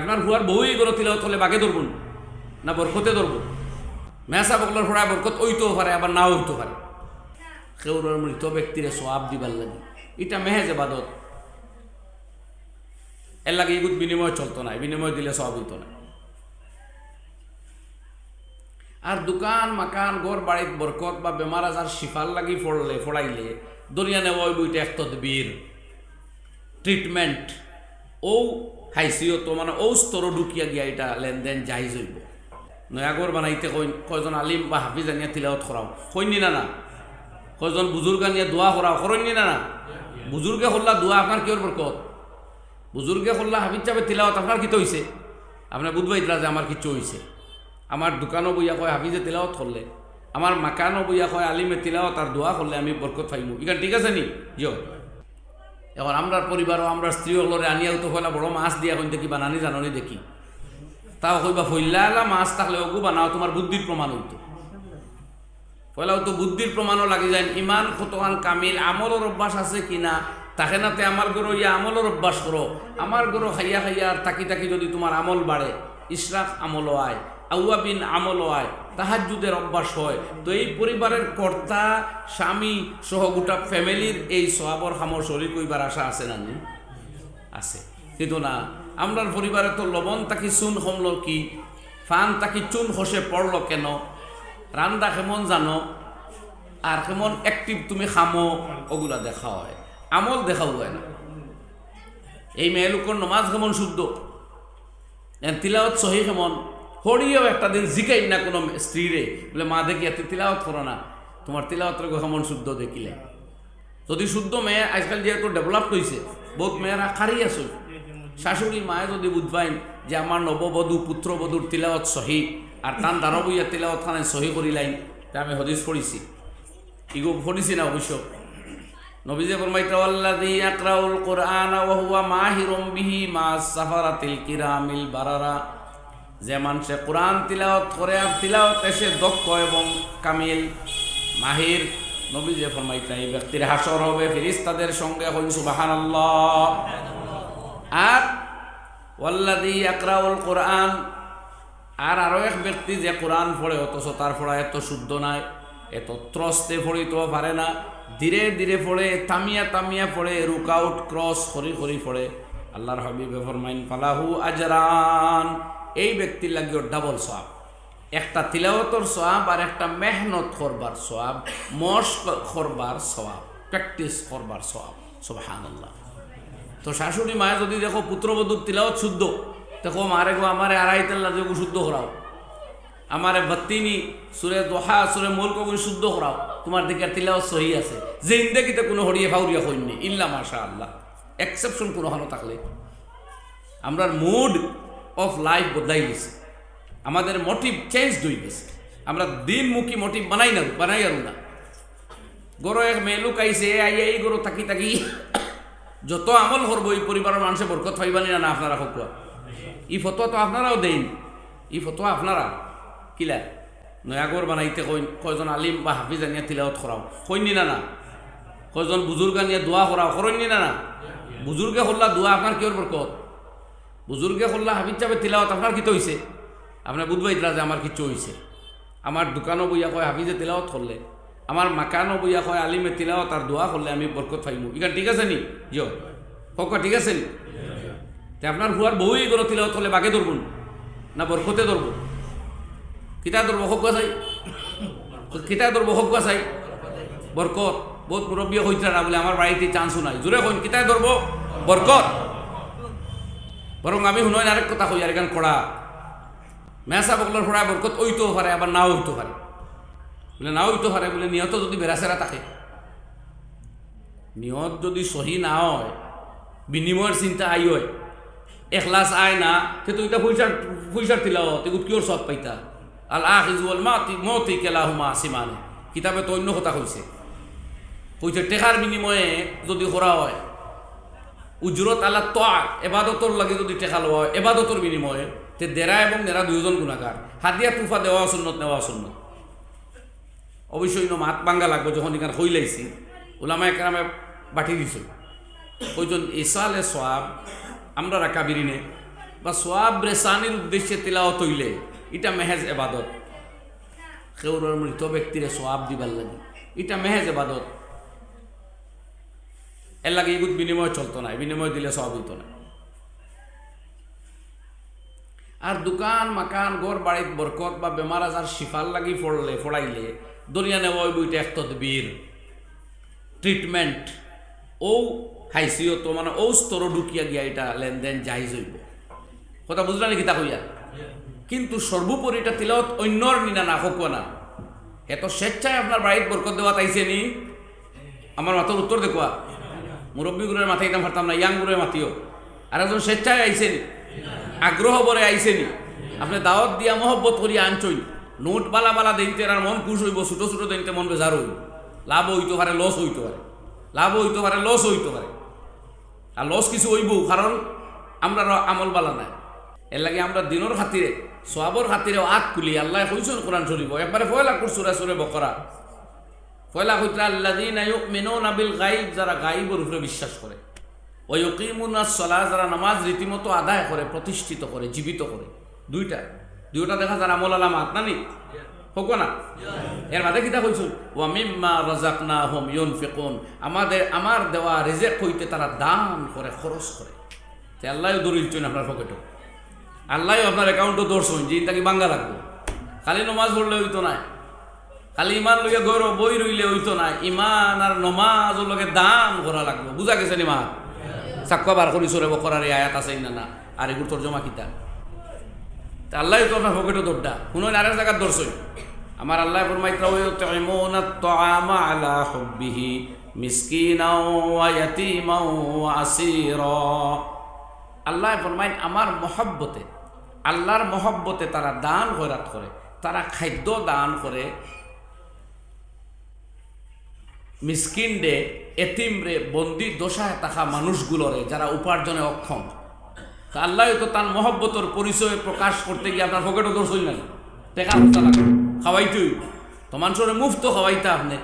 আপনার হুয়ার বউই গেল তিলাওয়াত করলে বাগে ধরবুন না বরকতে ধরব? মেসা বকলার ফোড়া বরকত ওইতেও পারে আবার নাও হইতে পারে। কেউর মৃত ব্যক্তিরে সোয়াব দিবার লাগে, এটা মেহেজ ইবাদত। এর লাগে এগুত বিনিময় চলতো না, বিনিময় দিলে সব হইতো না। আর দোকান মাকান ঘর বাড়িত বরকত বা বেমার আজার শিফার লাগি ফড়াইলে দরিয়া নেওয়া ওই বইটা এক তদবির ট্রিটমেন্ট ও হাইসিয়ত মানে ও স্তর ঢুকিয়া গিয়া এটা লেনদেন জাহিজ হইব। নয়াগর বানাইতে কয়জন আলিম বা হাফিজ আনিয়া তিলাওয়াত করাও কইনি না, কয়জন বুজুর্গ আনিয়া দোয়া করাও করইনি না। বুজুর্গে করলা দোয়া আপনার কিয়র বরকত? বুজুর্গে করলা হাফিজ চাপে তিলাওয়াত আপনার কিতো হইছে? আপনার বুধবাইতরা যে আমার কিছু হইছে। আমার দোকানও বইয়া কয় হাফিজে তিলাওয়াত করলে, আমার মাকানও বইয়া কয় আলিমে তিলাওয়াত আর দোয়া করলে আমি বরকত পাইমু। ইখান ঠিক আছে নি? জিও। এখন আমরার পরিবারও আমরা স্ত্রী হলরে আনিয়াও তো হইলা বড় মাছ দিয়া কইতে কি বানানি জাননি দেখি, তাও কইবা ফইলা মাছ থাকলে ওগু বানাও, তোমার বুদ্ধির প্রমাণ হইতো। পয়লাও তো বুদ্ধির প্রমাণও লাগি যায়। ইমান কতখান কামিল, আমলের অভ্যাস আছে কিনা তাকে নাতে আমার গরো ইয়া আমলের অভ্যাস করো। আমার গরো খাইয়া খাইয়া আর তাকি তাকি যদি তোমার আমল বাড়ে, ইশরাক আমল হয়, আউয়াবিন আমল হয়, তাহাজ্জুদের অভ্যাস হয়, তো এই পরিবারের কর্তা স্বামী সহ গোটা ফ্যামিলির এই সওয়াবর খামর শরীর কইবার আশা আছে না? নি আছে। কিন্তু না, আমরার পরিবারে তো লবণ তাকি চুন কমলো কি, ফান তাকি চুন খসে পড়লো কেন, রান্দা কেমন জানো আর কেমন অ্যাক্টিভ তুমি খামো, ওগুলা দেখা হয়, আমল দেখাও হয় না। এই মেয়ে লোকর নমাজ কেমন শুদ্ধ, তিলাওয়াত সহি কেমন, হরিও একটা দিন জিকাই না কোনো স্ত্রীরে বলে মা দেখি এত তিলাওয়াত করো না, তোমার তিলাওয়াতের কেমন শুদ্ধ দেখিলে। যদি শুদ্ধ মেয়ে আজকাল যেহেতু ডেভেলপ হয়েছে, বহুত মেয়েরা খারি আছে, শাশুড়ি মায়ে যদি বুঝবাইন যে আমার নববধূ পুত্রবধূর তিলাওয়াত সহি আর টান দাঁড়ো বইয়া তিলাওয়াত খানে সহি করিলাইন, তা আমি হদিস পড়িছি, ইগো পড়িছি না অবশ্য। নবীজে ফরমাইতে আল্লাযী ইয়াকরাউল কুরআনা ওয়া হুয়া মাহিরুম বিহি মা'আস সাফারাতিল কিরামিল বারারা, যে মানুষে কোরআন তিলাওয়াত করে আর তিলাওয়াত এসে দক্ষ এবং কামিল মাহির, নবীজে ফরমাইতে এই ব্যক্তির হাসর হবে ফেরেশতাদের সঙ্গে। হইন সুবহানাল্লাহ। আর ওয়াল্লাযী ইয়াকরাউল কুরআন, আর আরো এক ব্যক্তি যে কোরআন পড়ে অথচ তার পড়া এত শুদ্ধ নাই, এত ত্রস্তে পড়িতেও পারে না, ধীরে ধীরে পড়ে, থামিয়া থামিয়া পড়ে, রুকআউট ক্রস করি করি পড়ে, আল্লাহর হাবিবে ফরমাইন ফালাহু আজরান, এই ব্যক্তির লাগিও ডাবল সওয়াব, একটা তিলাওয়াতর সওয়াব আর একটা মেহনত করবার সওয়াব, মশক করবার সওয়াব, প্র্যাকটিস করবার সওয়াব। সুবহানাল্লাহ। তো শাশুড়ি মায়ে যদি দেখো পুত্রবধূর তিলাওয়াত শুদ্ধ, দেখো মারে গো আমারে আড়াইতাল্লা যোগ শুদ্ধ করাও, আমারে বত্তিনি সুরে দোহা সুরে মুলক শুদ্ধ করাও, তোমার দিকে তিলাওয়াত সহি আছে। যে ইন্দেকিতে কোনো হরিয়ে ফাউরিয়া হইনি ইল্লা মাশাআল্লাহ, এক্সেপশন কোনো হলো থাকলে। আমরা মুড অফ লাইফ বদলাই গেছে, আমাদের মোটিভ চেঞ্জ হয়ে গেছে, আমরা দিনমুখী মোটিভ বানাই আর না। গরো এক মেলুক আইসে আইয়া এই গরো থাকি থাকি যত আমল করবো এই পরিবারের মানুষে বরকত পাইবানি না? আপনারা হকুয়া ই ফতোয়া তো আপনারাও দেন, ই ফতোয়া আপনারা কিলা নয়াগর বানাইতে কয়জন আলিম বা হাফিজ আনিয়া তিলাওয়াত করাও কইনি না, কয়জন বুজুর্গ আনিয়া দোয়া করাও করইনি না। বুজুর্গে করলা দোয়া আপনার কিয়র বরকত? বুজুর্গে করলা হাফিজ চাপে তিলাওয়াত আপনার কিতো হইছে? আপনার বুধবাইতরা যে আমার কিছু হইছে। আমার দোকানও বইয়া কয় হাফিজে তিলাওয়াত করলে, আমার মাকানও বইয়া কয় আলিমে তিলাওয়াত আর দোয়া করলে আমি বরকত পাইমু। ইখান ঠিক আছে নি? জিও হোক, ঠিক আছে নি? আপনার হুয়ার বউই গেল তিলাওয়াত করলে বাগে ধরবুন না বরকতে ধরব? কিতা ধরবো? হোক চাই, কিতা ধরবো? হোক চাই বরকত। বহুত মুরব্বী হইতে না বলে আমার বাড়িতে চান্সও নাই, জোরে হইন কিতায় ধরবো? বরকত। বরং আমি শুনই আরেক কথা কই, আর এখান কড়া মেসা বকলার ফোড়া বরকত ওইতেও পারে আবার নাও হইতে পারে, বলে নাও হইতে পারে বলে নিয়ত যদি বেড়াচেরা থাকে, নিয়ত যদি সহি না হয়, বিনিময়ের চিন্তা আই হয়, এখলাস আয় না, সে তো এটা পয়সার তিলাওয়াত এগুলো কিওর সব পাইতা। আল আখিজ ওয়াল মতি কেলাহুমা আসিমানে, কিতাবে তো অন্য কথা কইছে, কইছে টেকার বিনিময়ে যদি করা হয়, উজরত আল্লাহ তোয়াত এবাদতর লাগে যদি টেকা লওয়া হয় এবাদতর বিনিময়ে, তে দেরা এবং নেরা দুইজন গুণাগার। হাদিয়া তুফা দেওয়া সুন্নত, নেওয়া সুন্নত। অবশ্যই মাত বাঙ্গা লাগবে যখন এখানে হইলাইছি, ওলামায়ে কেরামে বাটি দিছে, ওইজন ইসালে সোয়াব আমরা রাখা বিরিনে বা সোয়াব রেসানির উদ্দেশ্যে তিলাওয়াত হইলে এটা মেহেজ এবাদত। কেউর মৃত ব্যক্তিরে সোয়াব দিবার লাগে এটা মেহেজ এবাদত। এর লাগে এগুত বিনিময় চলতো না, বিনিময় দিলে সব হইতো না। আর দোকান মাকান ঘর বাড়িত বরকত বা বেমার আজার শিফার লাগি ফড়াইলে দরিয়া নেওয়া ওই বইটা এক তদবির ট্রিটমেন্ট ও হাইসিয়ত মানে ও স্তর ঢুকিয়া গিয়া এটা লেনদেন জাহিজ হইব। কথা বুঝলা নাকি তা হইয়া? কিন্তু সর্বোপরি এটা তিলাওয়াত অন্যর নিনা না হোক না, এত স্বেচ্ছায় আপনার বাড়িত বরকত দেওয়া তাইছে নি? আমার মাথার উত্তর দেখুয়া, মুরব্বী গুরের মাথায় দিতাম পারতাম না, ইয়াং গুরের মাতিও। আর একজন স্বেচ্ছায় আইসে নি, আগ্রহ বরে আইসে নি, আপনি দাওয়াত দিয়া মহব্বত করিয়া আনছই, নোট বালা বালা দিনতে আর মন খুশ হইব, ছোটো ছোটো দিনতে মন বেজার হইব। লাভ হইতে পারে, লস হইতে পারে, লাভ হইতে পারে, লস হইতে পারে। আর লস কিছু হইব কারণ আমরা আমল বালা নাই। এর লাগে আমরা দিনের খাতিরে সোয়াবর খাতিরে আত খুলি আল্লাহ কইছেন কোরআন শরীফ একবারে ফয়লা সূরা সূরা বকরা ফয়লা কইতা আল্লাযীনা ইউমিনুনা বিল গায়ব, যারা গায়বের উপরে বিশ্বাস করে, ওয়া ইউকিমুনাস সালাহ, যারা নামাজ রীতিমতো আদায় করে, প্রতিষ্ঠিত করে, জীবিত করে। দুইটা দেখা যার আমল আলামাত নানি হোক না। এর মাঝে কিতা কইছুন ওয়া মিম্মা রাযাকনাহুম ইউনফিকুন, আমার দেওয়া রিজিক হইতে তারা দান করে, খরচ করে। তে আল্লাহও দরিলছেন আপনার পকেটও, আল্লাহ আপনার অ্যাকাউন্টও দর্শন যে তাকে বাঙ্গা রাখবো। খালি নমাজ পড়লে হইতো না, খালি ইমান লইয়া গৌরব বই রইলে হইতো না, ইমান আর নমাজ লগে দান করা লাগবো। বুঝা গেছে নি মা? সাক্কা বার করি সরে বকরার এই আয়াত আছে না, আর এগুলো তর্জমা কিতা আল্লাহ তো আপনার পকেটও দৌড়টা শুনুন। আরেক জায়গার দর্শন আমার আল্লাহ ফরমাইতা ওয়ায়ুতিমুনা আত-তাআমা আলা হুব্বিহি মিসকিনাও ওয়া ইয়াতীমাও ওয়া আসীরা। আল্লাহ ফরমাইন আমার মহব্বতে, আল্লাহর মহব্বতে তারা দান খয়রাত করে, তারা খাদ্য দান করে মিসকিন রে, এতিম রে, বন্দি দশায় থাকা মানুষগুলোরে যারা উপার্জনে অক্ষম। তা আল্লাহ তো তার মহব্বতর পরিচয় প্রকাশ করতে গিয়ে আপনার পকেটও দর্শই নাই, টেকা লাগবে খাওয়াইতেই তো মানুষের মুফত খাওয়াইতে আপনি